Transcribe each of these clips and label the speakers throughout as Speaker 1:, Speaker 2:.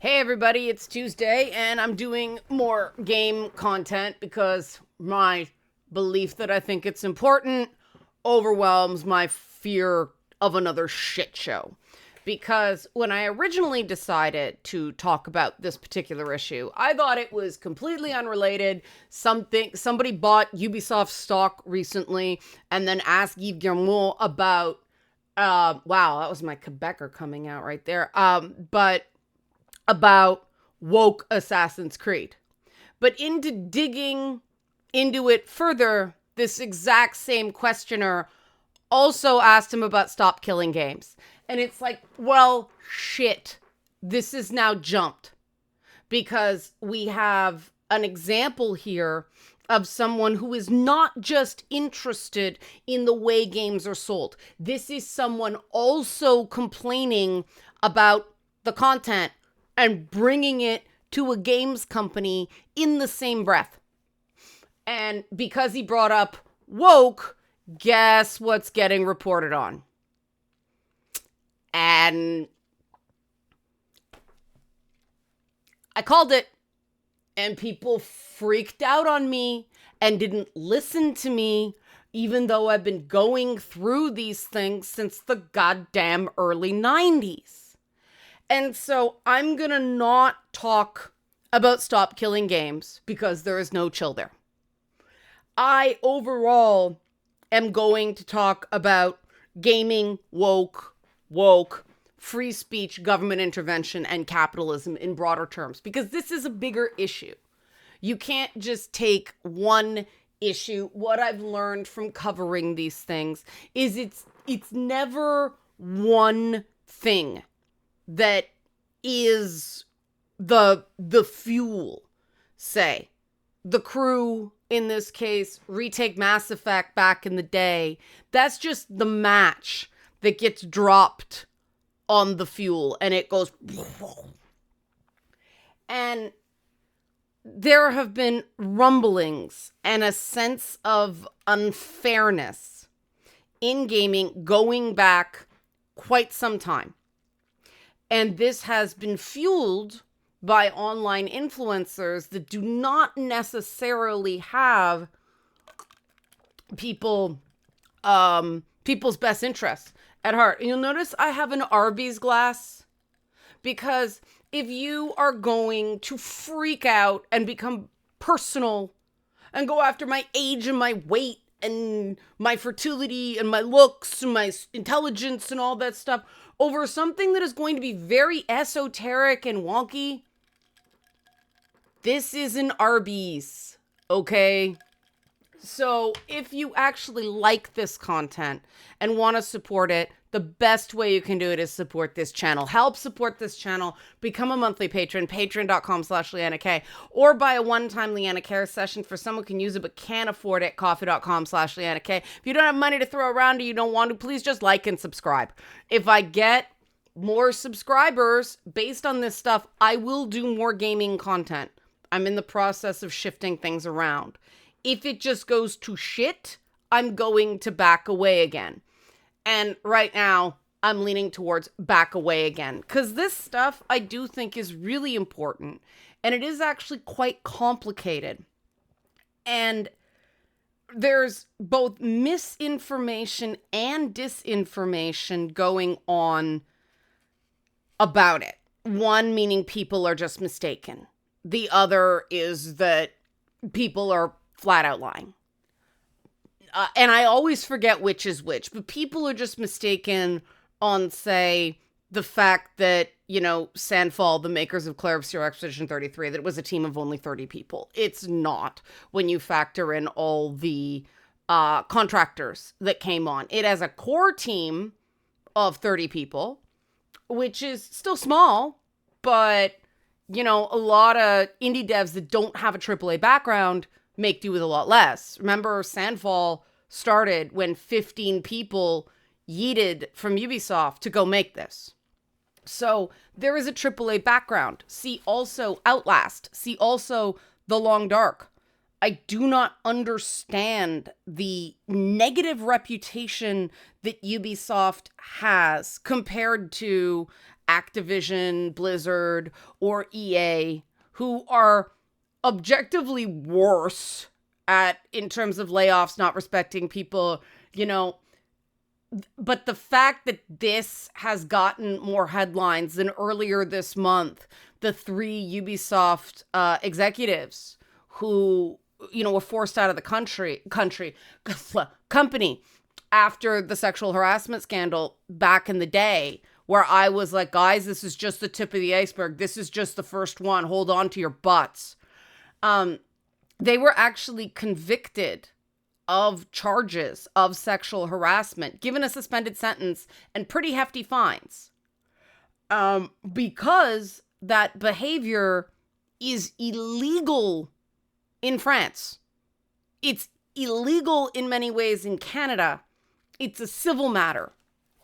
Speaker 1: Hey everybody, it's Tuesday and I'm doing more game content because my belief that I think it's important overwhelms my fear of another shit show. Because when I originally decided to talk about this particular issue, I thought it was completely unrelated. Somebody bought Ubisoft stock recently and then asked Yves Guillemot about wow, that was my Quebecer coming out right there. But about woke Assassin's Creed. But into digging into it further, this exact same questioner also asked him about stop killing games. And it's like, well, shit, this is now jumped because we have an example here of someone who is not just interested in the way games are sold. This is someone also complaining about the content and bringing it to a games company in the same breath. And because he brought up woke, guess what's getting reported on? And I called it, and people freaked out on me and didn't listen to me, even though I've been going through these things since the goddamn early 90s. And so I'm gonna not talk about stop killing games because there is no chill there. I overall am going to talk about gaming, woke, free speech, government intervention, and capitalism in broader terms, because this is a bigger issue. You can't just take one issue. What I've learned from covering these things is it's never one thing that is the fuel. Say, the Crew, in this case, retake Mass Effect back in the day. That's just the match that gets dropped on the fuel and it goes. And there have been rumblings and a sense of unfairness in gaming going back quite some time. And this has been fueled by online influencers that do not necessarily have people's best interests at heart. And you'll notice I have an Arby's glass because if you are going to freak out and become personal and go after my age and my weight and my fertility and my looks and my intelligence and all that stuff over something that is going to be very esoteric and wonky, this is an Arby's, okay? So if you actually like this content and want to support it, the best way you can do it is support this channel. Help support this channel. Become a monthly patron, patreon.com/LeannaK, or buy a one-time Leanna Care session for someone who can use it but can't afford it, coffee.com/LeannaK. If you don't have money to throw around or you don't want to, please just like and subscribe. If I get more subscribers based on this stuff, I will do more gaming content. I'm in the process of shifting things around. If it just goes to shit, I'm going to back away again. And right now, I'm leaning towards back away again. Because this stuff I do think is really important. And it is actually quite complicated. And there's both misinformation and disinformation going on about it. One meaning people are just mistaken. The other is that people are flat out lying. And I always forget which is which, but people are just mistaken on, say, the fact that, Sandfall, the makers of Clair Obscur Expedition 33, that it was a team of only 30 people. It's not when you factor in all the contractors that came on. It has a core team of 30 people, which is still small, but, a lot of indie devs that don't have a AAA background make do with a lot less. Remember, Sandfall started when 15 people yeeted from Ubisoft to go make this. So there is a AAA background. See also Outlast. See also The Long Dark. I do not understand the negative reputation that Ubisoft has compared to Activision, Blizzard, or EA, who are objectively worse in terms of layoffs, not respecting people, but the fact that this has gotten more headlines than earlier this month, the 3 Ubisoft executives who, were forced out of the company after the sexual harassment scandal back in the day, where I was like, guys, this is just the tip of the iceberg. This is just the first one. Hold on to your butts. They were actually convicted of charges of sexual harassment, given a suspended sentence and pretty hefty fines, because that behavior is illegal in France. It's illegal in many ways in Canada. It's a civil matter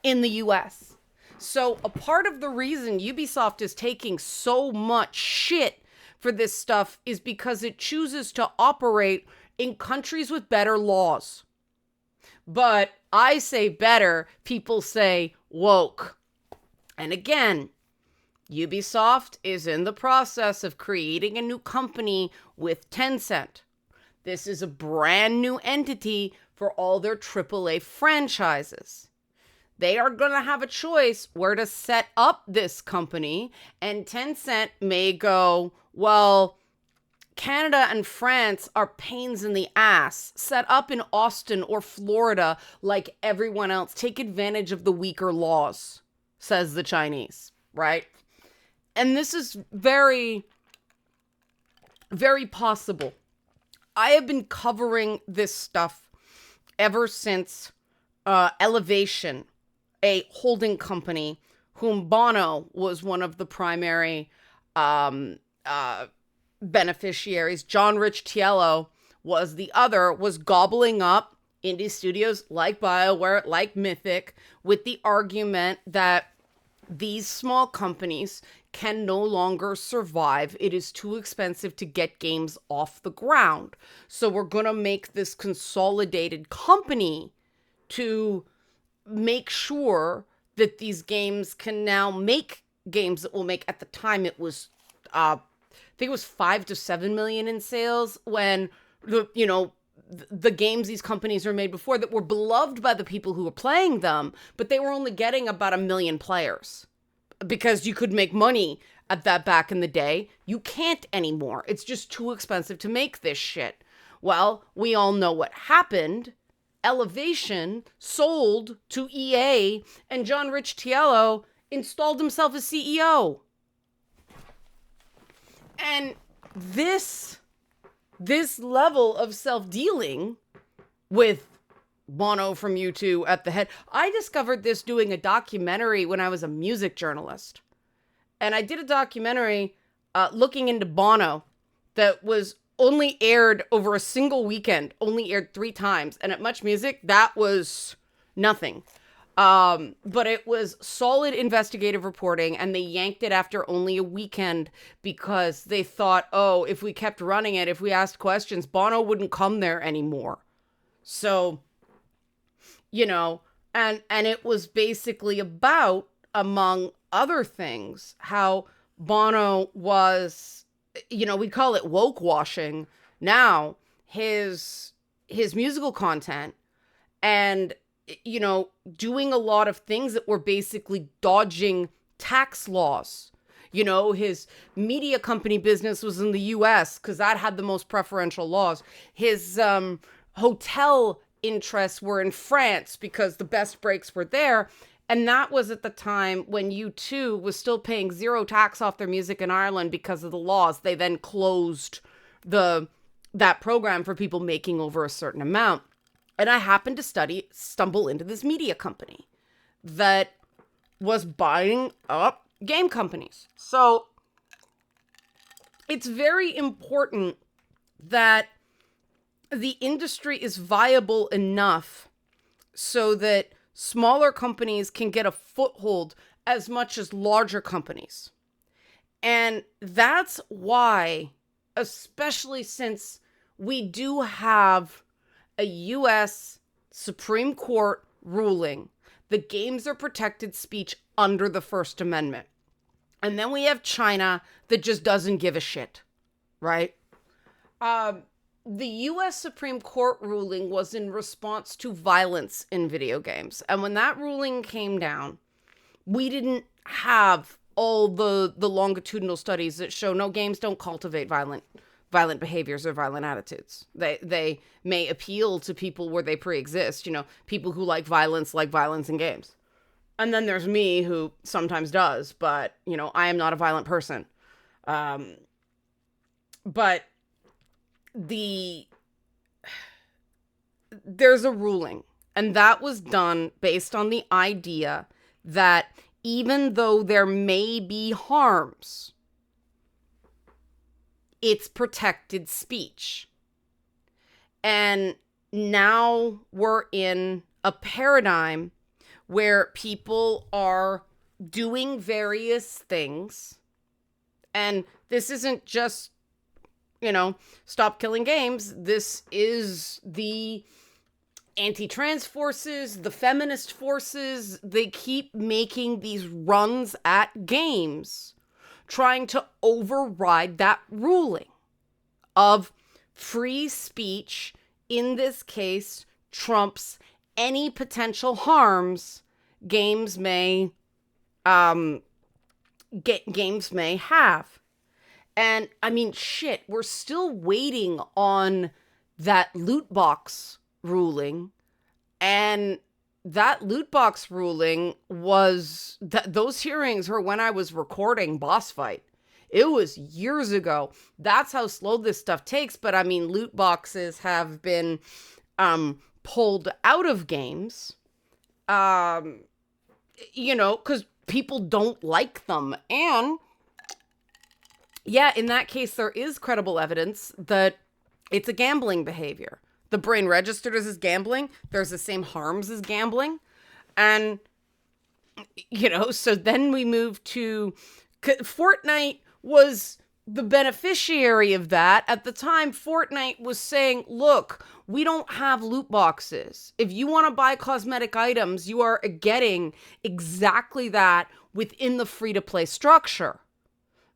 Speaker 1: in the US. So a part of the reason Ubisoft is taking so much shit for this stuff is because it chooses to operate in countries with better laws. But I say better, people say woke. And again, Ubisoft is in the process of creating a new company with Tencent. This is a brand new entity for all their AAA franchises. They are going to have a choice where to set up this company, and Tencent may go, well, Canada and France are pains in the ass. Set up in Austin or Florida like everyone else. Take advantage of the weaker laws, says the Chinese, right? And this is very, very possible. I have been covering this stuff ever since Elevation, a holding company whom Bono was one of the primary beneficiaries. John Rich Tiello was the other, was gobbling up indie studios like BioWare, like Mythic, with the argument that these small companies can no longer survive. It is too expensive to get games off the ground. So we're going to make this consolidated company to make sure that these games can now make games that will make, at the time it was, I think it was 5 to 7 million in sales, when the games these companies were made before that were beloved by the people who were playing them, but they were only getting about 1 million players because you could make money at that back in the day. You can't anymore. It's just too expensive to make this shit. Well, we all know what happened. Elevation sold to EA, and John Rich Tiello installed himself as CEO. And this level of self-dealing with Bono from U2 at the head. I discovered this doing a documentary when I was a music journalist. And I did a documentary looking into Bono that was only aired over a single weekend, only aired 3 times. And at Much Music, that was nothing. But it was solid investigative reporting, and they yanked it after only a weekend because they thought, oh, if we kept running it, if we asked questions, Bono wouldn't come there anymore. So, and it was basically about, among other things, how Bono was, we call it woke washing now, his musical content, and doing a lot of things that were basically dodging tax laws. His media company business was in the US because that had the most preferential laws. His hotel interests were in France because the best breaks were there. And that was at the time when U2 was still paying 0 tax off their music in Ireland because of the laws. They then closed that program for people making over a certain amount. And I happened to stumble into this media company that was buying up game companies. So it's very important that the industry is viable enough so that smaller companies can get a foothold as much as larger companies. And that's why, especially since we do have a U.S. Supreme Court ruling that games are protected speech under the First Amendment. And then we have China that just doesn't give a shit, right? The US Supreme Court ruling was in response to violence in video games. And when that ruling came down, we didn't have all the longitudinal studies that show no, games don't cultivate violent behaviors or violent attitudes. They may appeal to people where they pre-exist, you know, people who like violence in games. And then there's me who sometimes does, but, you know, I am not a violent person. But there's a ruling, and that was done based on the idea that even though there may be harms, it's protected speech. And now we're in a paradigm where people are doing various things. And this isn't just, you know, stop killing games. This is the anti-trans forces, the feminist forces. They keep making these runs at games, trying to override that ruling of free speech, in this case, trumps any potential harms games may have. And I mean, shit, we're still waiting on that loot box ruling. And that loot box ruling was those hearings were when I was recording Boss Fight. It was years ago. That's how slow this stuff takes. But I mean, loot boxes have been pulled out of games, you know, because people don't like them. And yeah, in that case, there is credible evidence that it's a gambling behavior. The brain registered as gambling. There's the same harms as gambling. And, you know, so then we move to Fortnite was the beneficiary of that. At the time, Fortnite was saying, look, we don't have loot boxes. If you want to buy cosmetic items, you are getting exactly that within the free-to-play structure.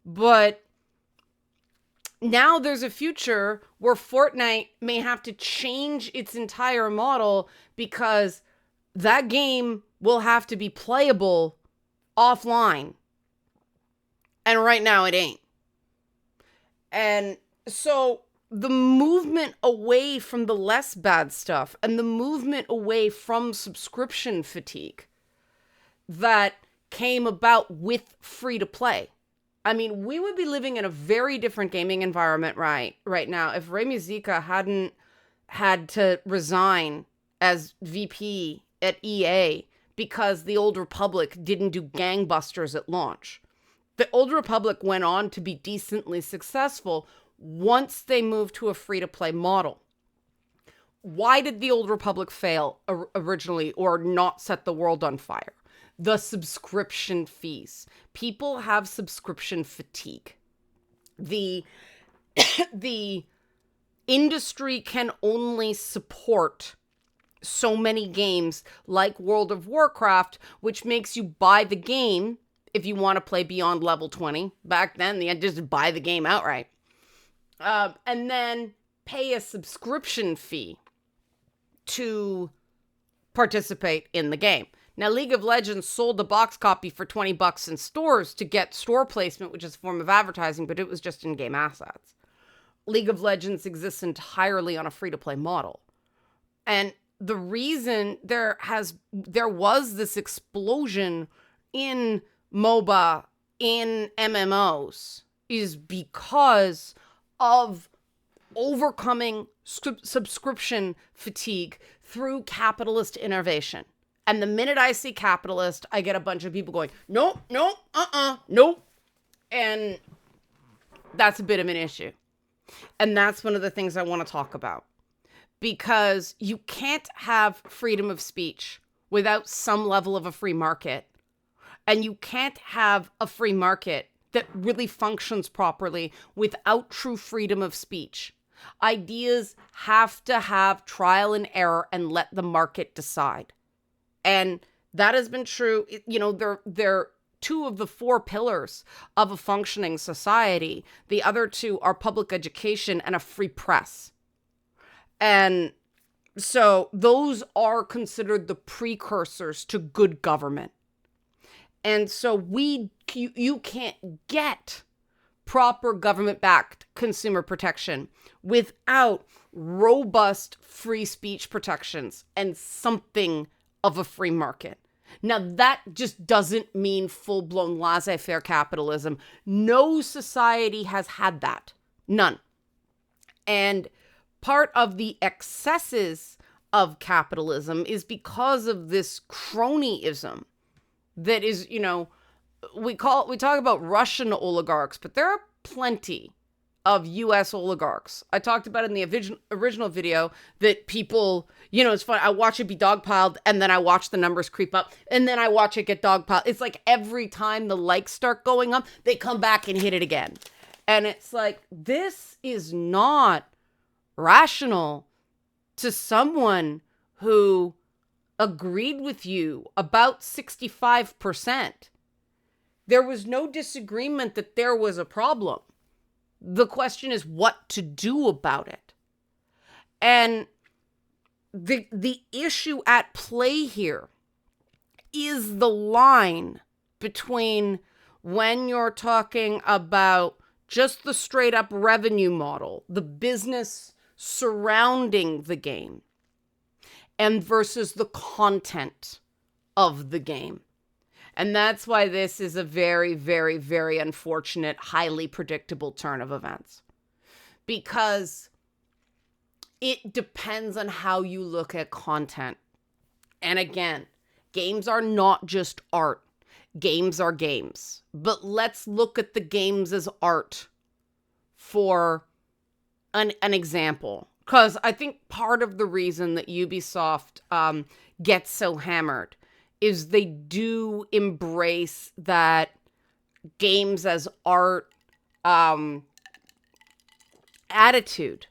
Speaker 1: But now there's a future where Fortnite may have to change its entire model because that game will have to be playable offline. And right now it ain't. And so the movement away from the less bad stuff and the movement away from subscription fatigue that came about with free to play. I mean, we would be living in a very different gaming environment right now if Ray Muzica hadn't had to resign as VP at EA because the Old Republic didn't do gangbusters at launch. The Old Republic went on to be decently successful once they moved to a free-to-play model. Why did the Old Republic fail originally or not set the world on fire? The subscription fees. People have subscription fatigue. The industry can only support so many games like World of Warcraft, which makes you buy the game if you want to play beyond level 20. Back then, they had to just buy the game outright. And then pay a subscription fee to participate in the game. Now, League of Legends sold the box copy for $20 in stores to get store placement, which is a form of advertising, but it was just in-game assets. League of Legends exists entirely on a free-to-play model. And the reason there was this explosion in MOBA, in MMOs, is because of overcoming subscription fatigue through capitalist innovation. And the minute I see capitalist, I get a bunch of people going, nope, nope, nope. And that's a bit of an issue. And that's one of the things I want to talk about. Because you can't have freedom of speech without some level of a free market. And you can't have a free market that really functions properly without true freedom of speech. Ideas have to have trial and error and let the market decide. And that has been true. You know, they're two of the four pillars of a functioning society. The other two are public education and a free press. And so those are considered the precursors to good government. And so you can't get proper government-backed consumer protection without robust free speech protections and something of a free market. Now, that just doesn't mean full-blown laissez-faire capitalism. No society has had that. None. And part of the excesses of capitalism is because of this cronyism that is, we talk about Russian oligarchs, but there are plenty of US oligarchs. I talked about in the original video that people, it's fun. I watch it be dogpiled and then I watch the numbers creep up and then I watch it get dogpiled. It's like every time the likes start going up, they come back and hit it again. And it's like, this is not rational to someone who agreed with you about 65%. There was no disagreement that there was a problem. The question is what to do about it. And the issue at play here is the line between when you're talking about just the straight up revenue model, the business surrounding the game, and versus the content of the game. And that's why this is a very, very, very unfortunate, highly predictable turn of events. Because it depends on how you look at content. And again, games are not just art. Games are games. But let's look at the games as art for an example. Because I think part of the reason that Ubisoft gets so hammered is they do embrace that games as art attitude.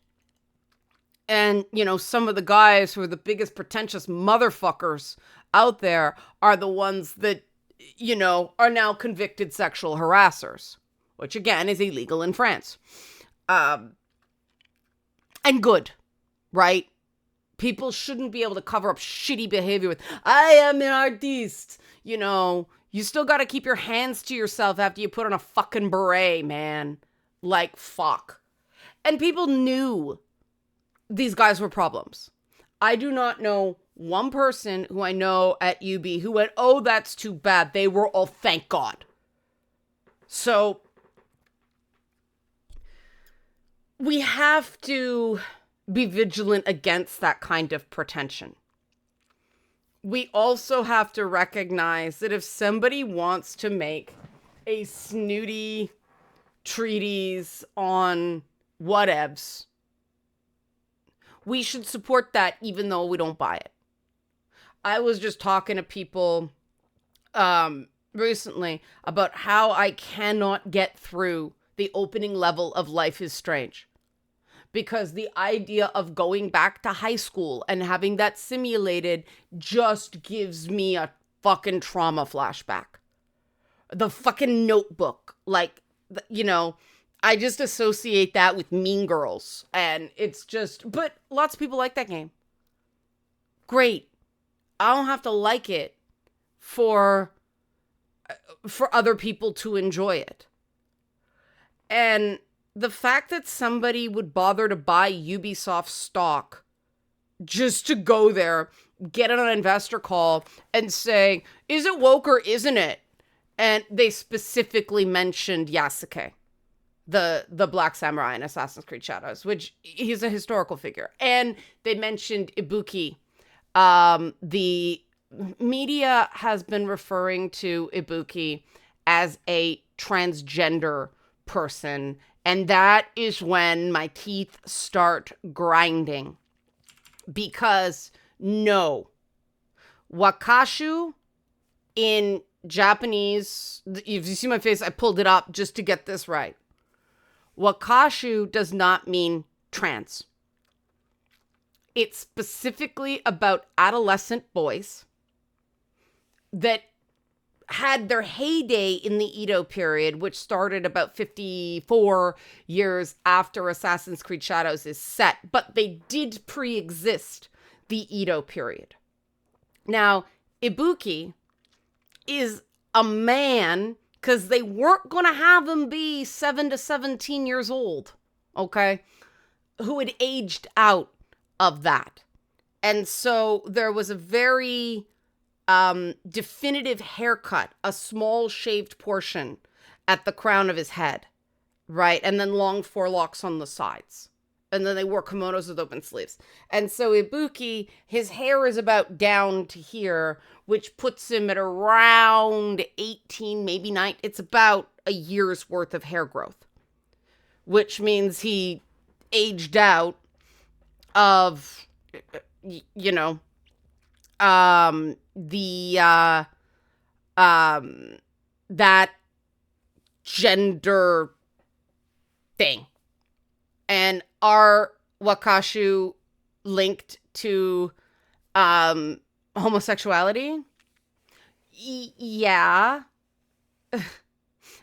Speaker 1: And, some of the guys who are the biggest pretentious motherfuckers out there are the ones that, are now convicted sexual harassers, which again is illegal in France. And good, right? People shouldn't be able to cover up shitty behavior with, I am an artiste. You still got to keep your hands to yourself after you put on a fucking beret, man. Like, fuck. And people knew these guys were problems. I do not know one person who I know at UB who went, oh, that's too bad. They were all, thank God. So we have to be vigilant against that kind of pretension. We also have to recognize that if somebody wants to make a snooty treatise on whatevs, we should support that even though we don't buy it. I was just talking to people recently about how I cannot get through the opening level of Life is Strange. Because the idea of going back to high school and having that simulated just gives me a fucking trauma flashback. The fucking Notebook. Like, I just associate that with Mean Girls. And it's just, but lots of people like that game. Great. I don't have to like it for other people to enjoy it. And the fact that somebody would bother to buy Ubisoft stock just to go there, get on an investor call and say, is it woke or isn't it? And they specifically mentioned Yasuke, the Black Samurai in Assassin's Creed Shadows, which he's a historical figure. And they mentioned Ibuki. The media has been referring to Ibuki as a transgender person. And that is when my teeth start grinding. Because no, wakashu in Japanese, if you see my face, I pulled it up just to get this right. Wakashu does not mean trans. It's specifically about adolescent boys that had their heyday in the Edo period, which started about 54 years after Assassin's Creed Shadows is set, but they did pre-exist the Edo period. Now, Ibuki is a man because they weren't going to have him be 7 to 17 years old, okay, who had aged out of that. And so there was a very definitive haircut, a small shaved portion at the crown of his head, right? And then long forelocks on the sides. And then they wore kimonos with open sleeves. And so Ibuki, his hair is about down to here, which puts him at around 18, maybe 9. It's about a year's worth of hair growth, which means he aged out of, you know, that gender thing. And are Wakashu linked to homosexuality? Yeah.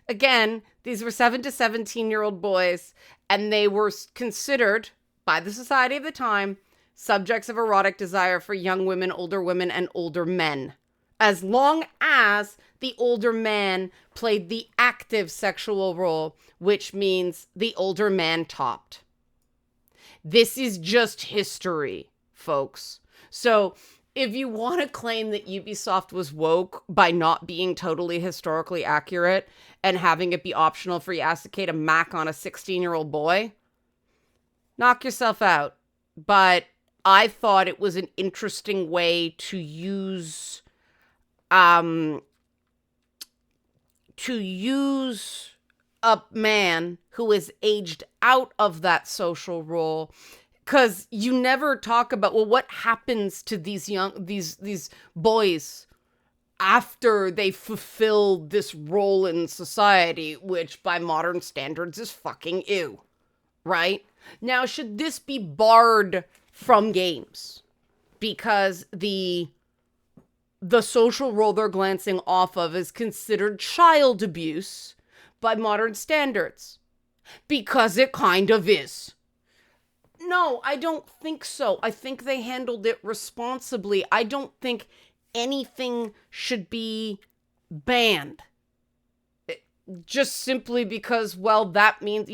Speaker 1: Again, these were 7 to 17-year-old boys, and they were considered by the society of the time subjects of erotic desire for young women, and older men, as long as the older man played the active sexual role, which means the older man topped. This is just history, folks. So if you want to claim that Ubisoft was woke by not being totally historically accurate and having it be optional for Yasuke to mac on a 16-year-old boy, knock yourself out. But I thought it was an interesting way to use a man who is aged out of that social role, because you never talk about, well, what happens to these boys after they fulfill this role in society, which by modern standards is fucking ew, right? Now, should this be barred from games because the social role they're glancing off of is considered child abuse by modern standards? Because it kind of is. No, I don't think so. I think they handled it responsibly. I don't think anything should be banned. Just simply because, well, that means,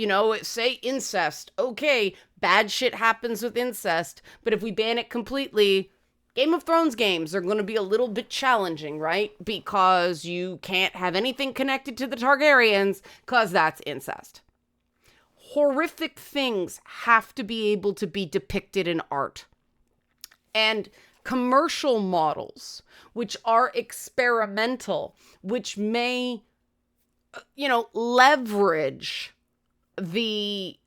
Speaker 1: say incest. Okay, bad shit happens with incest, but if we ban it completely, Game of Thrones games are going to be a little bit challenging, right? Because you can't have anything connected to the Targaryens, because that's incest. Horrific things have to be able to be depicted in art. And commercial models, which are experimental, which may, leverage the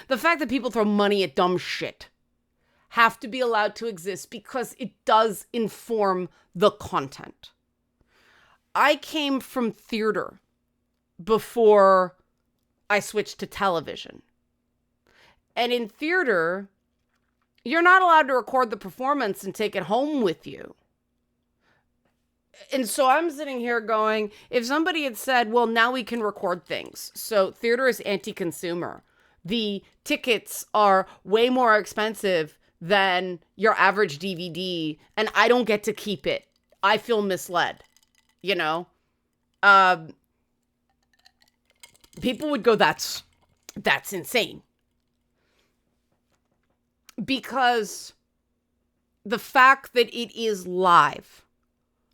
Speaker 1: fact that people throw money at dumb shit, have to be allowed to exist because it does inform the content. I came from theater before I switched to television. And in theater, you're not allowed to record the performance and take it home with you. And so I'm sitting here going, if somebody had said, well, now we can record things. So theater is anti-consumer. The tickets are way more expensive than your average DVD, and I don't get to keep it. I feel misled, People would go, that's insane. Because the fact that it is live,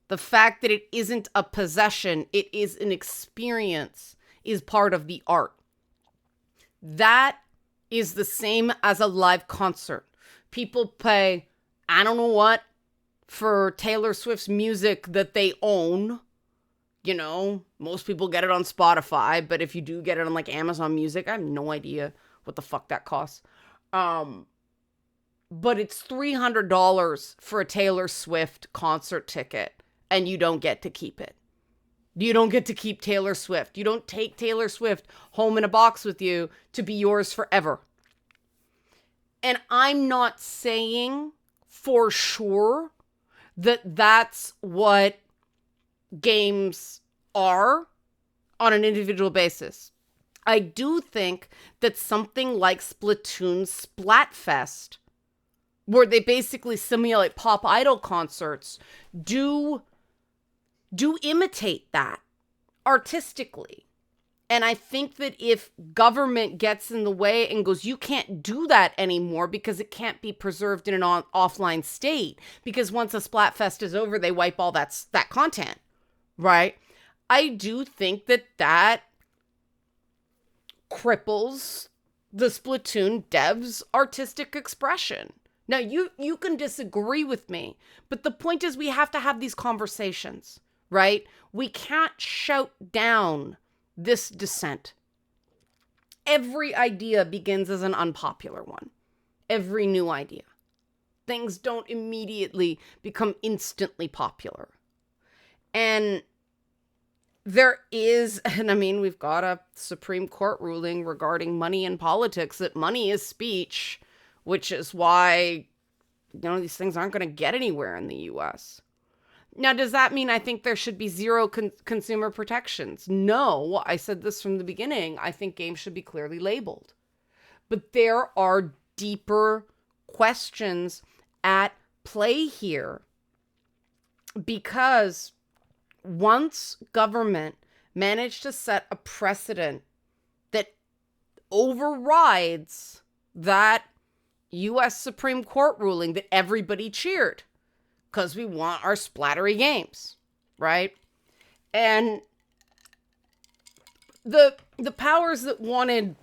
Speaker 1: the fact that it isn't a possession, it is an experience, is part of the art. That is the same as a live concert. People pay, I don't know what, for Taylor Swift's music that they own. Most people get it on Spotify, but if you do get it on like Amazon Music, I have no idea what the fuck that costs. But it's $300 for a Taylor Swift concert ticket, and you don't get to keep it. You don't get to keep Taylor Swift. You don't take Taylor Swift home in a box with you to be yours forever. And I'm not saying for sure that that's what games are on an individual basis. I do think that something like Splatoon's Splatfest, where they basically simulate pop idol concerts, do imitate that artistically. And I think that if government gets in the way and goes, you can't do that anymore because it can't be preserved in an offline state, because once a Splatfest is over, they wipe all that content, right? I do think that cripples the Splatoon devs' artistic expression. Now, you can disagree with me, but the point is we have to have these conversations, right? We can't shout down this dissent. Every idea begins as an unpopular one. Every new idea. Things don't immediately become instantly popular. And there is, and I mean, we've got a Supreme Court ruling regarding money in politics, that money is speech, which is why, these things aren't going to get anywhere in the US. Now, does that mean I think there should be zero consumer protections? No, I said this from the beginning. I think games should be clearly labeled. But there are deeper questions at play here, because once government managed to set a precedent that overrides that US Supreme Court ruling that everybody cheered, because we want our splattery games, right? And the powers that wanted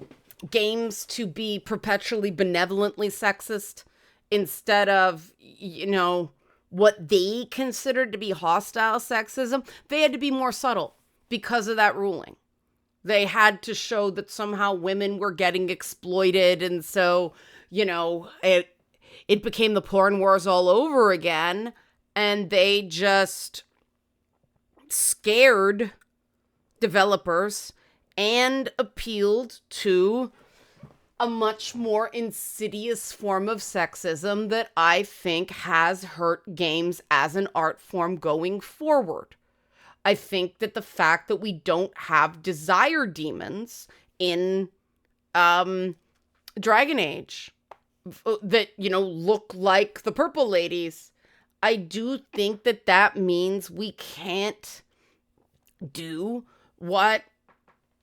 Speaker 1: games to be perpetually benevolently sexist instead of, what they considered to be hostile sexism, they had to be more subtle because of that ruling. They had to show that somehow women were getting exploited, and so, it became the porn wars all over again, and they just scared developers and appealed to a much more insidious form of sexism that I think has hurt games as an art form going forward. I think that the fact that we don't have desire demons in Dragon Age that, look like the purple ladies, I do think that means we can't do what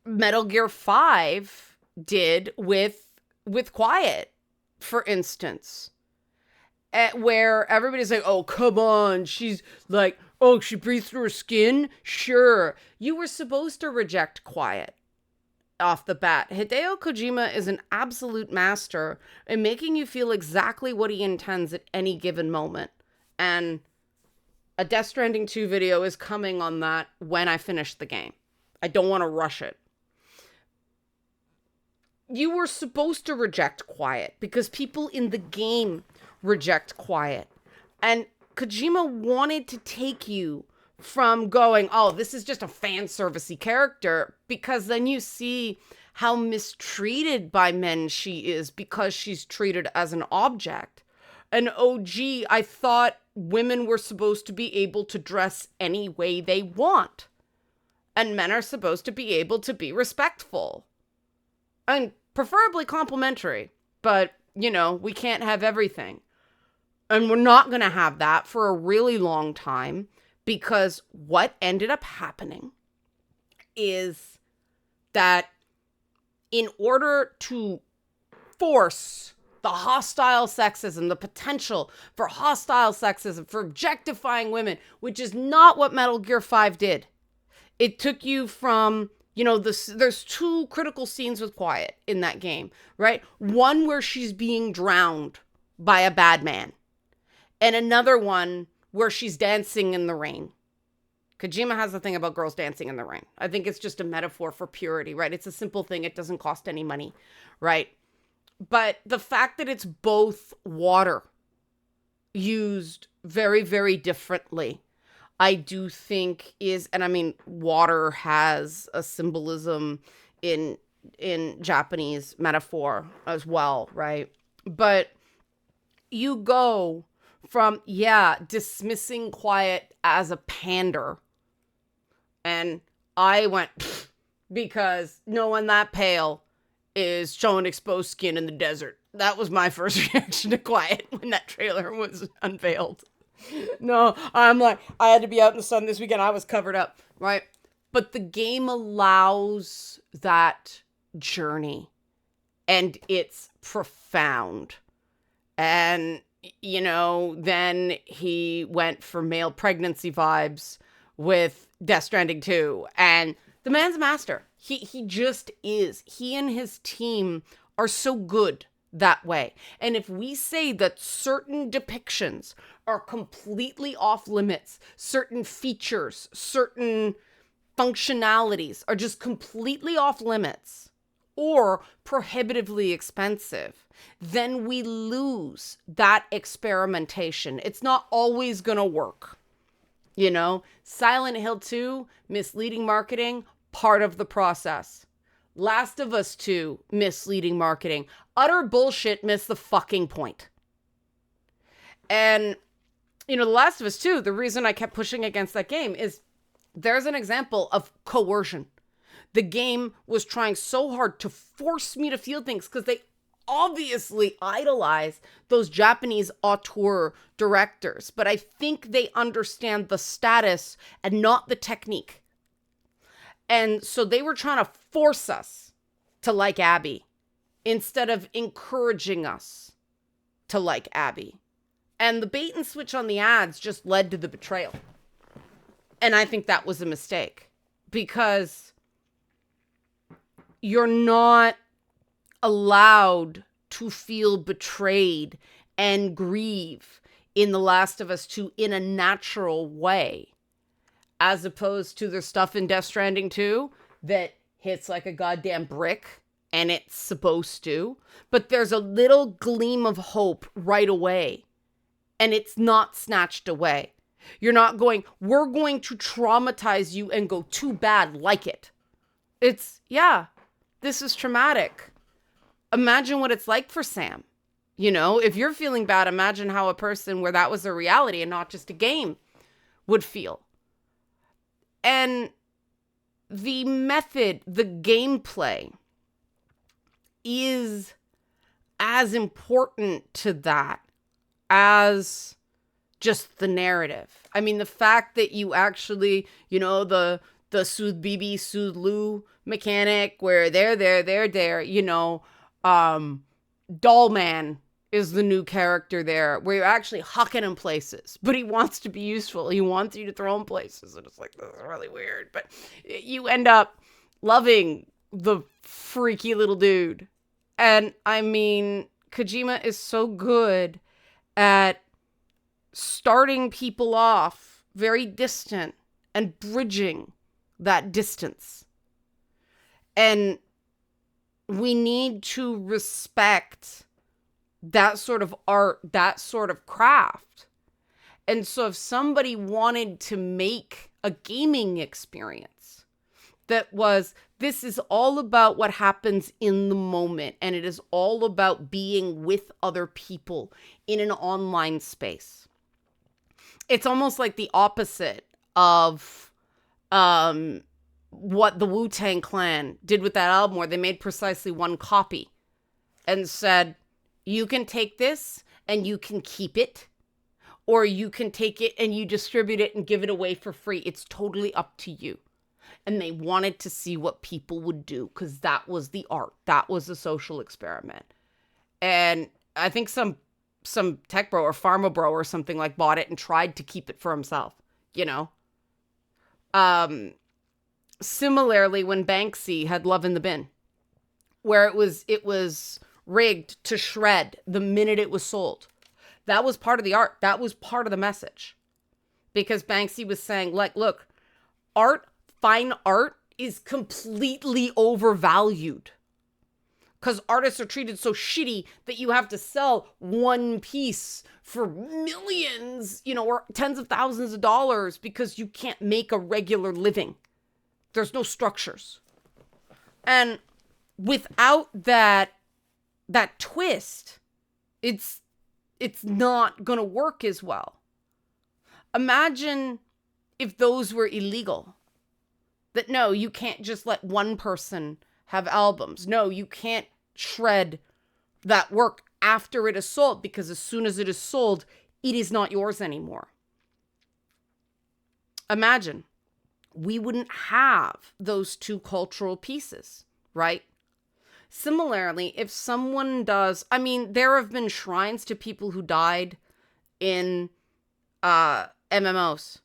Speaker 1: Metal Gear 5 did with Quiet, for instance, where everybody's like, oh, come on, she's like, oh, she breathes through her skin? Sure. You were supposed to reject Quiet off the bat. Hideo Kojima is an absolute master in making you feel exactly what he intends at any given moment. And a Death Stranding 2 video is coming on that when I finish the game. I don't want to rush it. You were supposed to reject Quiet because people in the game reject Quiet. And Kojima wanted to take you from going, oh, this is just a fan servicey character, because then you see how mistreated by men she is because she's treated as an object. And oh, gee, I thought women were supposed to be able to dress any way they want. And men are supposed to be able to be respectful. And preferably complimentary. But, we can't have everything. And we're not going to have that for a really long time, because what ended up happening is that in order to force the hostile sexism, the potential for hostile sexism, for objectifying women, which is not what Metal Gear 5 did. It took you from, there's two critical scenes with Quiet in that game, right? One where she's being drowned by a bad man, and another one where she's dancing in the rain. Kojima has a thing about girls dancing in the rain. I think it's just a metaphor for purity, right? It's a simple thing. It doesn't cost any money, right? But the fact that it's both water used very, very differently, I do think is, and I mean, water has a symbolism in Japanese metaphor as well, right? But you go from, dismissing Quiet as a pander And I went, "Pfft," because no one that pale is showing exposed skin in the desert. That was my first reaction to Quiet when that trailer was unveiled. No, I'm like, I had to be out in the sun this weekend. I was covered up, right? But the game allows that journey, and it's profound. And, then he went for male pregnancy vibes with Death Stranding 2. And the man's a master. He just is. He and his team are so good that way. And if we say that certain depictions are completely off limits, certain features, certain functionalities are just completely off limits or prohibitively expensive, then we lose that experimentation. It's not always going to work. Silent Hill 2, misleading marketing, part of the process. Last of Us 2, misleading marketing. Utter bullshit, miss the fucking point. And, The Last of Us 2, the reason I kept pushing against that game is there's an example of coercion. The game was trying so hard to force me to feel things because they obviously idolize those Japanese auteur directors. But I think they understand the status and not the technique. And so they were trying to force us to like Abby instead of encouraging us to like Abby. And the bait and switch on the ads just led to the betrayal. And I think that was a mistake because you're not allowed to feel betrayed and grieve in The Last of Us 2 in a natural way, as opposed to the stuff in Death Stranding 2 that hits like a goddamn brick, and it's supposed to. But there's a little gleam of hope right away, and it's not snatched away. You're not going, we're going to traumatize you and go, too bad, like it. It's, yeah, this is traumatic. Imagine what it's like for Sam. If you're feeling bad, imagine how a person where that was a reality and not just a game would feel. And the method, the gameplay is as important to that as just the narrative. I mean, the fact that you actually, the Soothe BB, Soothe Lou mechanic where they're there, Doll Man is the new character there where you're actually hucking him places, but he wants to be useful. He wants you to throw him places. And it's like, this is really weird. But you end up loving the freaky little dude. And I mean, Kojima is so good at starting people off very distant and bridging that distance. And we need to respect that sort of art, that sort of craft. And so if somebody wanted to make a gaming experience that was, this is all about what happens in the moment, and it is all about being with other people in an online space. It's almost like the opposite of what the Wu-Tang Clan did with that album, where they made precisely one copy and said, you can take this and you can keep it, or you can take it and you distribute it and give it away for free. It's totally up to you. And they wanted to see what people would do because that was the art. That was a social experiment. And I think some tech bro or pharma bro or something like bought it and tried to keep it for himself, Similarly, when Banksy had Love in the Bin, where it was rigged to shred the minute it was sold. That was part of the art. That was part of the message. Because Banksy was saying, like, look, fine art is completely overvalued. Because artists are treated so shitty that you have to sell one piece for millions, or tens of thousands of dollars because you can't make a regular living. There's no structures. And without that twist, it's not going to work as well. Imagine if those were illegal. That no, you can't just let one person have albums. No, you can't shred that work after it is sold, because as soon as it is sold, it is not yours anymore. Imagine, we wouldn't have those two cultural pieces, right? Similarly, if someone does, I mean, there have been shrines to people who died in MMOs.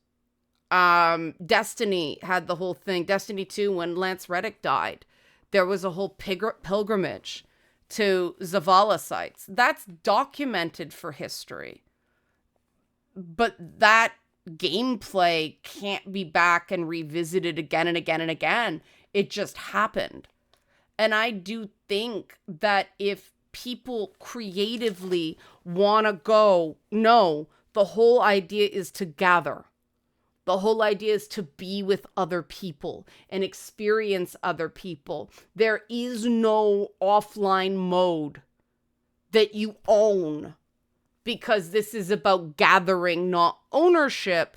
Speaker 1: Destiny had the whole thing. Destiny 2, when Lance Reddick died, there was a whole pilgrimage to Zavala sites. That's documented for history. But that gameplay can't be back and revisited again and again and again. It just happened. And I do think that if people creatively want to go, no, the whole idea is to gather. The whole idea is to be with other people and experience other people. There is no offline mode that you own, because this is about gathering, not ownership.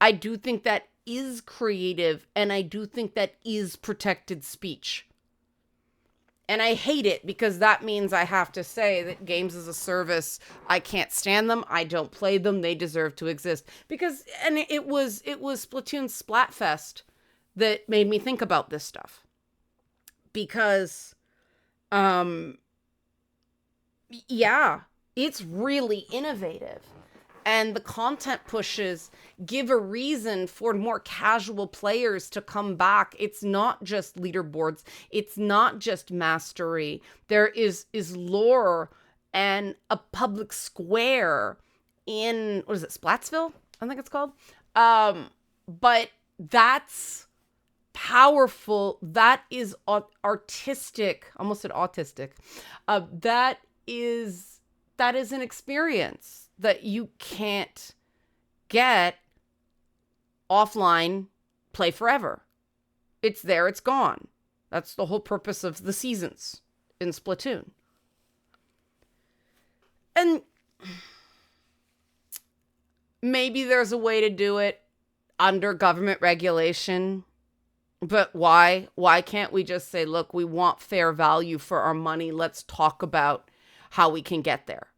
Speaker 1: I do think that is creative, and I do think that is protected speech. And I hate it, because that means I have to say that games as a service, I can't stand them. I don't play them. They deserve to exist. Because, and it was Splatoon Splatfest that made me think about this stuff. Because, yeah, it's really innovative. And the content pushes give a reason for more casual players to come back. It's not just leaderboards. It's not just mastery. There is lore and a public square in, what is it, Splatsville? I think it's called. But that's powerful. That is artistic. Almost said autistic. That is an experience that you can't get offline, play forever. It's there, it's gone. That's the whole purpose of the seasons in Splatoon. And maybe there's a way to do it under government regulation, but why? Why can't we just say, look, we want fair value for our money. Let's talk about how we can get there,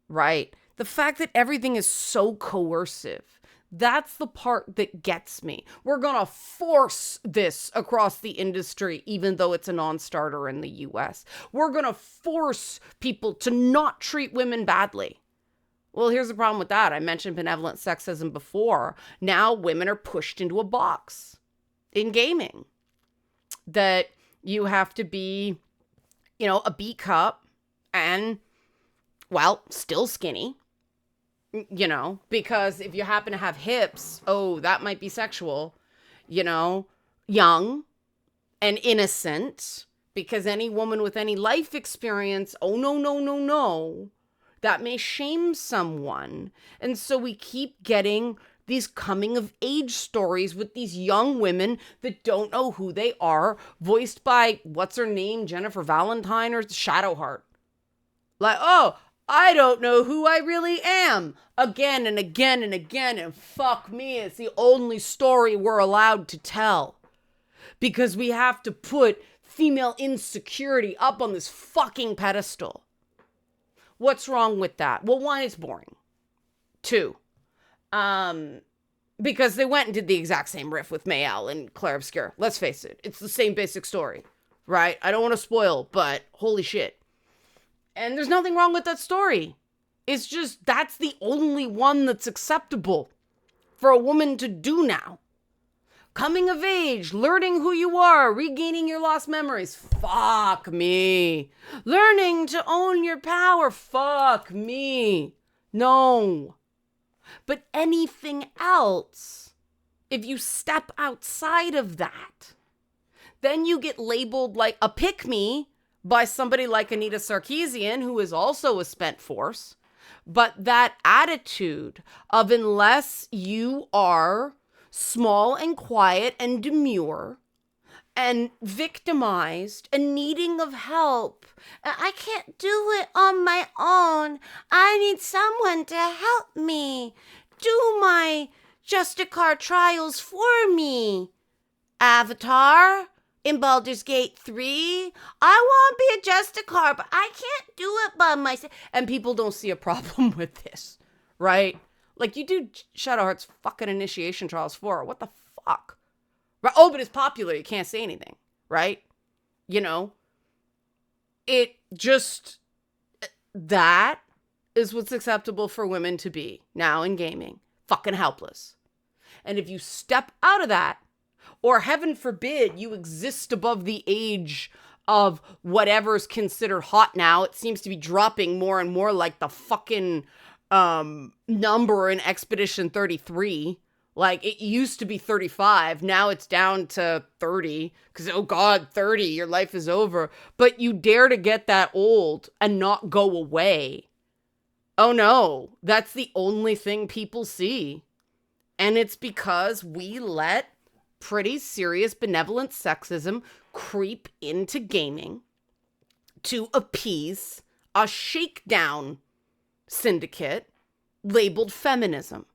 Speaker 1: right? The fact that everything is so coercive, that's the part that gets me. We're going to force this across the industry, even though it's a non-starter in the US. We're going to force people to not treat women badly. Well, here's the problem with that. I mentioned benevolent sexism before. Now women are pushed into a box in gaming. That you have to be, a B cup and, well, still skinny. Because if you happen to have hips, oh, that might be sexual, young and innocent, because any woman with any life experience, oh, no, that may shame someone. And so we keep getting these coming of age stories with these young women that don't know who they are, voiced by, what's her name, Jennifer Valentine or Shadowheart. Like, oh, I don't know who I really am. Again and again and again. And fuck me, it's the only story we're allowed to tell. Because we have to put female insecurity up on this fucking pedestal. What's wrong with that? Well, one, it's boring. Two, because they went and did the exact same riff with Mayal and Claire Obscure. Let's face it. It's the same basic story, right? I don't want to spoil, but holy shit. And there's nothing wrong with that story. It's just that's the only one that's acceptable for a woman to do now. Coming of age, learning who you are, regaining your lost memories. Fuck me. Learning to own your power. Fuck me. No. But anything else, if you step outside of that, then you get labeled like a pick-me by somebody like Anita Sarkeesian, who is also a spent force. But that attitude of unless you are small and quiet and demure and victimized and needing of help, I can't do it on my own. I need someone to help me do my Justicar trials for me. Avatar in Baldur's Gate 3. I want to be a Justicar, but I can't do it by myself. And people don't see a problem with this, right? Like, you do Shadowheart's fucking initiation trials for her. What the fuck? Right? Oh, but it's popular. You can't say anything, right? You know? It just... That is what's acceptable for women to be now in gaming. Fucking helpless. And if you step out of that, or heaven forbid, you exist above the age of whatever's considered hot now, it seems to be dropping more and more like the fucking number in Expedition 33. Like, it used to be 35. Now it's down to 30. Because, oh God, 30, your life is over. But you dare to get that old and not go away. Oh no, that's the only thing people see. And it's because we let pretty serious benevolent sexism creep into gaming to appease a shakedown syndicate labeled feminism.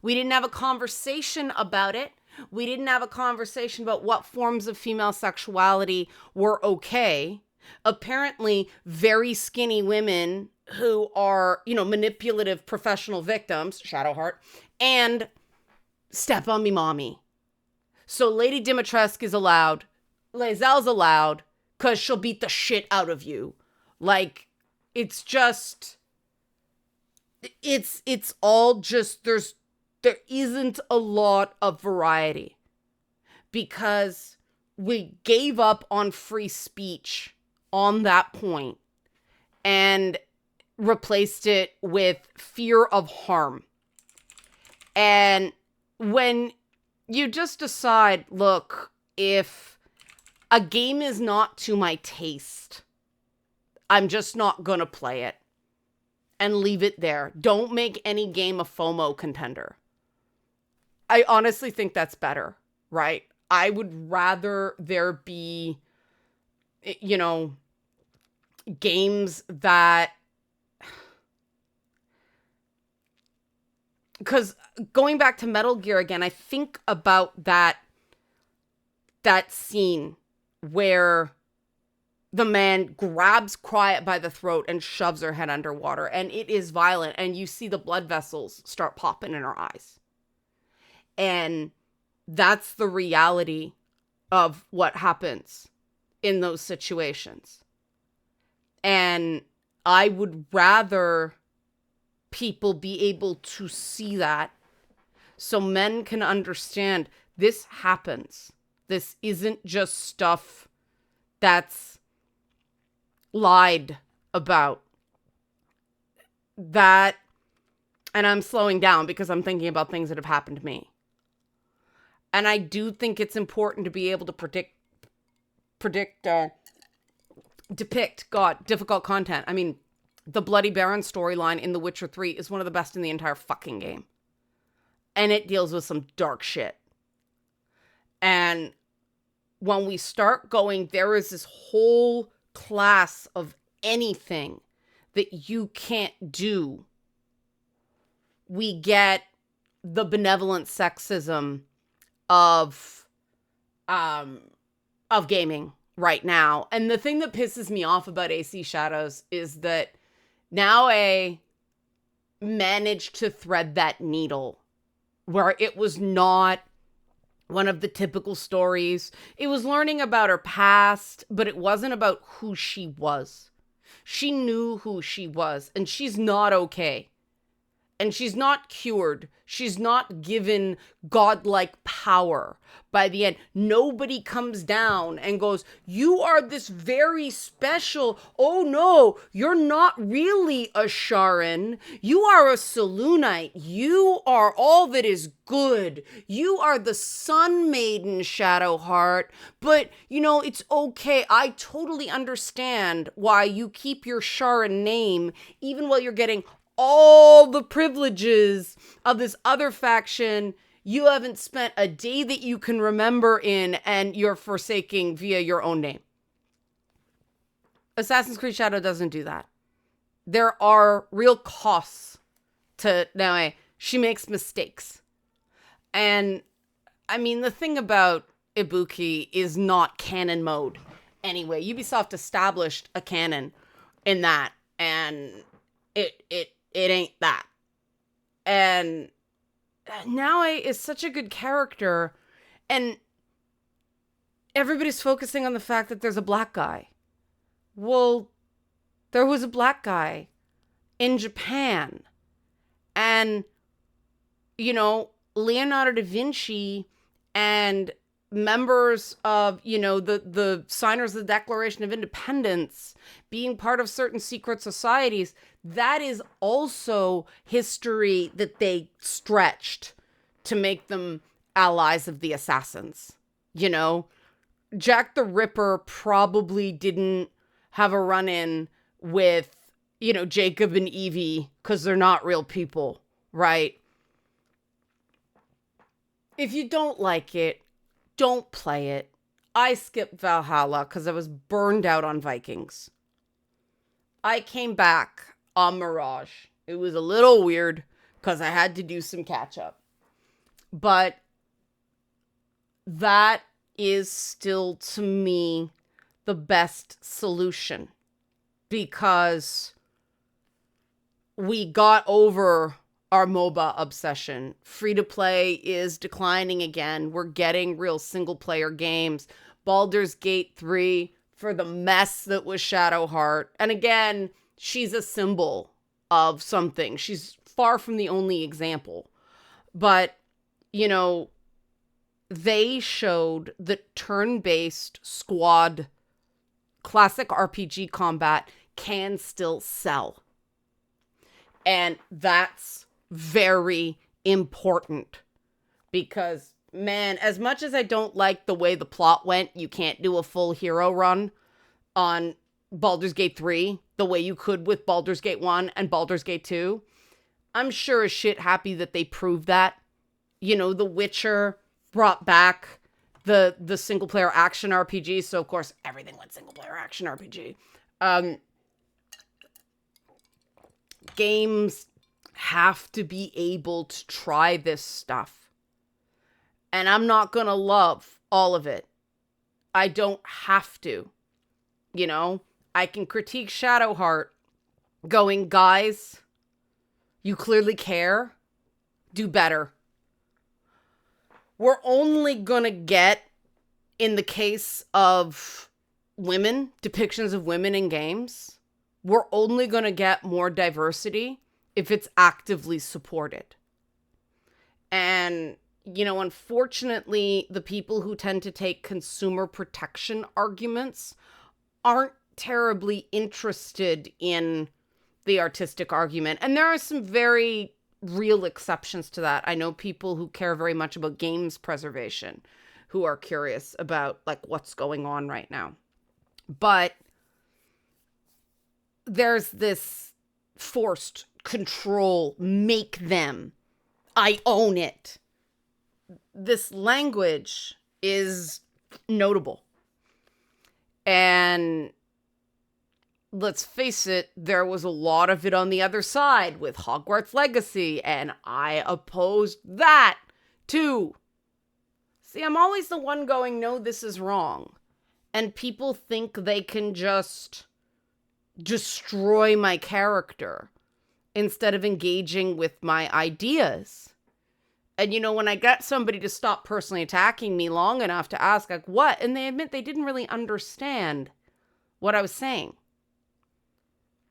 Speaker 1: We didn't have a conversation about it. We didn't have a conversation about what forms of female sexuality were okay. Apparently, very skinny women who are, manipulative professional victims, Shadowheart, and step on me mommy. So Lady Dimitrescu is allowed, Lae'zel's allowed, because she'll beat the shit out of you. Like, it's just, it's all just, there isn't a lot of variety. Because we gave up on free speech on that point and replaced it with fear of harm. And when you just decide, look, if a game is not to my taste, I'm just not gonna play it. And leave it there. Don't make any game a FOMO contender. I honestly think that's better, right? I would rather there be, games that... Because going back to Metal Gear again, I think about that scene where the man grabs Quiet by the throat and shoves her head underwater. And it is violent. And you see the blood vessels start popping in her eyes. And that's the reality of what happens in those situations. And I would rather people be able to see that so men can understand this happens. This isn't just stuff that's lied about. That, and I'm slowing down because I'm thinking about things that have happened to me. And I do think it's important to be able to depict, difficult content. I mean, the Bloody Baron storyline in The Witcher 3 is one of the best in the entire fucking game. And it deals with some dark shit. And when we start going, there is this whole class of anything that you can't do. We get the benevolent sexism of gaming right now. And the thing that pisses me off about AC Shadows is that now I managed to thread that needle where it was not one of the typical stories. It was learning about her past, but it wasn't about who she was. She knew who she was, and she's not okay. And she's not cured. She's not given godlike power by the end. Nobody comes down and goes, you are this very special. Oh no, you're not really a Sharon. You are a Selûnite. You are all that is good. You are the Sun Maiden, Shadowheart. But, it's okay. I totally understand why you keep your Sharon name, even while you're getting all the privileges of this other faction you haven't spent a day that you can remember in, and you're forsaking via your own name. Assassin's Creed Shadow doesn't do that. There are real costs to Naoe. She makes mistakes. And I mean, the thing about Ibuki is not canon mode. Anyway, Ubisoft established a canon in that, and it ain't that. And Naoe is such a good character, and everybody's focusing on the fact that there's a black guy. Well, there was a black guy in Japan, and Leonardo da Vinci and members of, the signers of the Declaration of Independence being part of certain secret societies, that is also history that they stretched to make them allies of the assassins. Jack the Ripper probably didn't have a run-in with, Jacob and Evie because they're not real people, right? If you don't like it, don't play it. I skipped Valhalla because I was burned out on Vikings. I came back on Mirage. It was a little weird because I had to do some catch up. But that is still, to me, the best solution. Because we got over our MOBA obsession. Free-to-play is declining again. We're getting real single-player games. Baldur's Gate 3 for the mess that was Shadowheart. And again, she's a symbol of something. She's far from the only example. But, they showed that turn-based squad classic RPG combat can still sell. And that's very important because, man, as much as I don't like the way the plot went, you can't do a full hero run on Baldur's Gate 3 the way you could with Baldur's Gate 1 and Baldur's Gate 2. I'm sure as shit happy that they proved that. The Witcher brought back the single player action RPG, so of course everything went single player action RPG. Games have to be able to try this stuff. And I'm not gonna love all of it. I don't have to. I can critique Shadowheart going, guys, you clearly care. Do better. We're only gonna get, in the case of women, depictions of women in games, we're only gonna get more diversity if it's actively supported. And, unfortunately, the people who tend to take consumer protection arguments aren't terribly interested in the artistic argument. And there are some very real exceptions to that. I know people who care very much about games preservation who are curious about what's going on right now. But there's this forced control, make them, I own it. This language is notable. And let's face it, there was a lot of it on the other side with Hogwarts Legacy, and I opposed that too. See, I'm always the one going, no, this is wrong. And people think they can just destroy my character instead of engaging with my ideas. And, when I get somebody to stop personally attacking me long enough to ask, what? And they admit they didn't really understand what I was saying.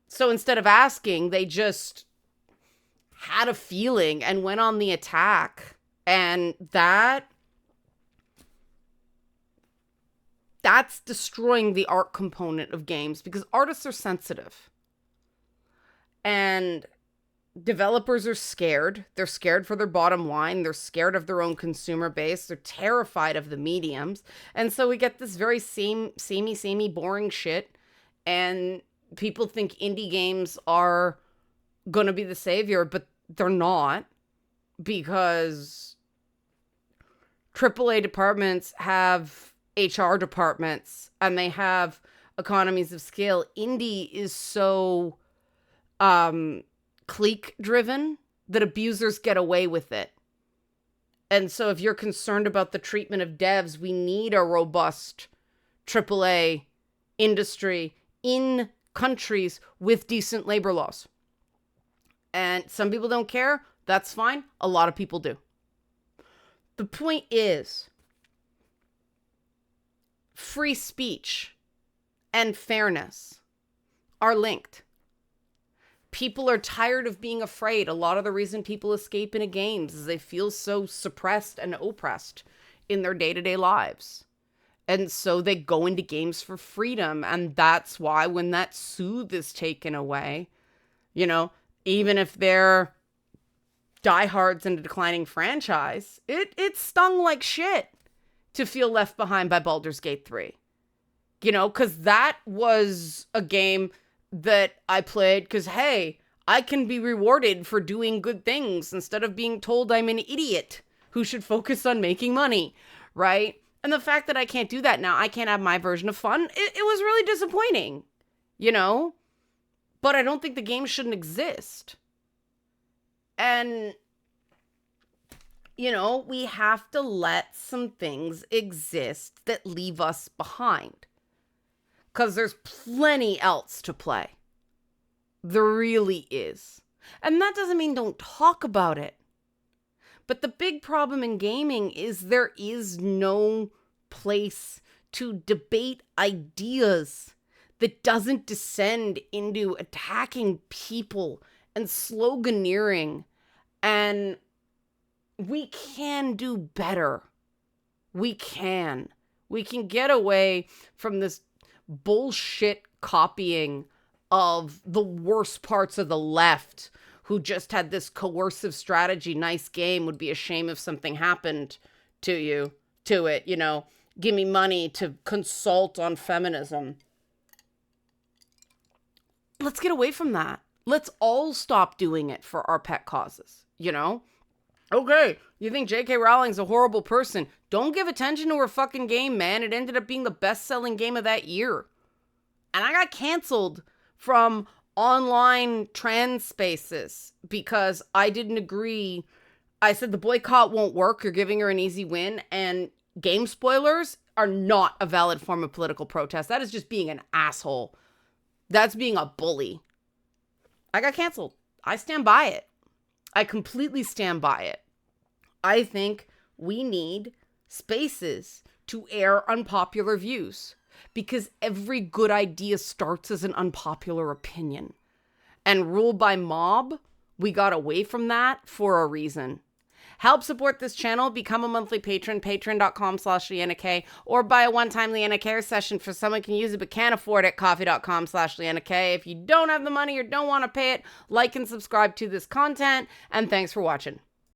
Speaker 1: So instead of asking, they just had a feeling and went on the attack. And that's destroying the art component of games because artists are sensitive. And developers are scared. They're scared for their bottom line. They're scared of their own consumer base. They're terrified of the mediums. And so we get this very samey, boring shit. And people think indie games are going to be the savior, but they're not, because AAA departments have HR departments and they have economies of scale. Indie is so clique driven that abusers get away with it. And so if you're concerned about the treatment of devs, we need a robust AAA industry in countries with decent labor laws. And some people don't care. That's fine. A lot of people do. The point is, free speech and fairness are linked. People are tired of being afraid. A lot of the reason people escape into games is they feel so suppressed and oppressed in their day-to-day lives. And so they go into games for freedom. And that's why when that soothe is taken away, you know, even if they're diehards in a declining franchise, it stung like shit to feel left behind by Baldur's Gate 3. You know, because that was a game that I played because, hey, I can be rewarded for doing good things instead of being told I'm an idiot who should focus on making money, right? And the fact that I can't do that now, I can't have my version of fun, it was really disappointing, you know? But I don't think the game shouldn't exist. And, you know, we have to let some things exist that leave us behind. Because there's plenty else to play. There really is. And that doesn't mean don't talk about it. But the big problem in gaming is there is no place to debate ideas that doesn't descend into attacking people and sloganeering. And we can do better. We can. We can get away from this bullshit copying of the worst parts of the left who just had this coercive strategy. Nice game, would be a shame if something happened to it, you know, give me money to consult on feminism. Let's get away from that. Let's all stop doing it for our pet causes, you know? Okay, you think J.K. Rowling's a horrible person. Don't give attention to her fucking game, man. It ended up being the best-selling game of that year. And I got canceled from online trans spaces because I didn't agree. I said the boycott won't work. You're giving her an easy win. And game spoilers are not a valid form of political protest. That is just being an asshole. That's being a bully. I got canceled. I stand by it. I completely stand by it. I think we need spaces to air unpopular views because every good idea starts as an unpopular opinion. And rule by mob, we got away from that for a reason. Help support this channel. Become a monthly patron, patreon.com/LeannaK, or buy a one-time Leanna Care session for someone who can use it but can't afford it, coffee.com/LeannaK. If you don't have the money or don't want to pay it, like and subscribe to this content, and thanks for watching.